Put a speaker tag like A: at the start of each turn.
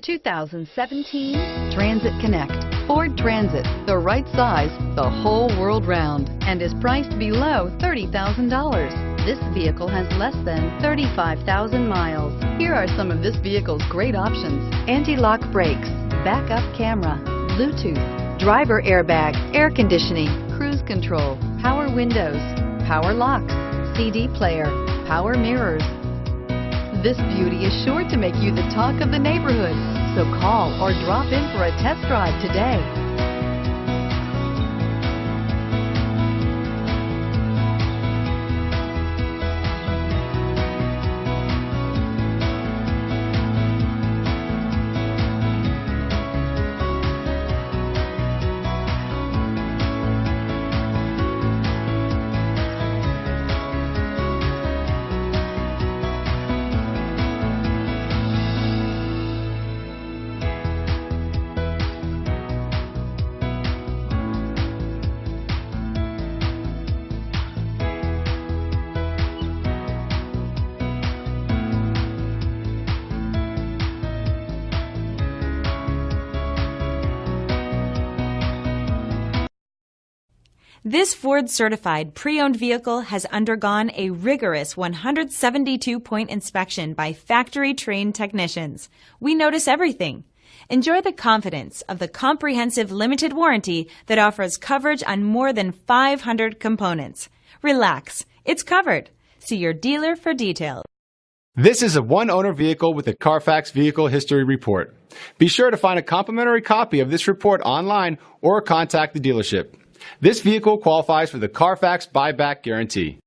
A: The 2017 Transit Connect. Ford Transit, the right size the whole world round, and is priced below $30,000. This vehicle has less than 35,000 miles. Here are some of this vehicle's great options: anti-lock brakes, backup camera, Bluetooth, driver airbag, air conditioning, cruise control, power windows, power locks, CD player, power mirrors. This beauty is sure to make you the talk of the neighborhood. So call or drop in for a test drive today.
B: This Ford-certified pre-owned vehicle has undergone a rigorous 172-point inspection by factory-trained technicians. We notice everything. Enjoy the confidence of the comprehensive limited warranty that offers coverage on more than 500 components. Relax, it's covered. See your dealer for details.
C: This is a one-owner vehicle with a CARFAX Vehicle History Report. Be sure to find a complimentary copy of this report online or contact the dealership. This vehicle qualifies for the CARFAX buyback guarantee.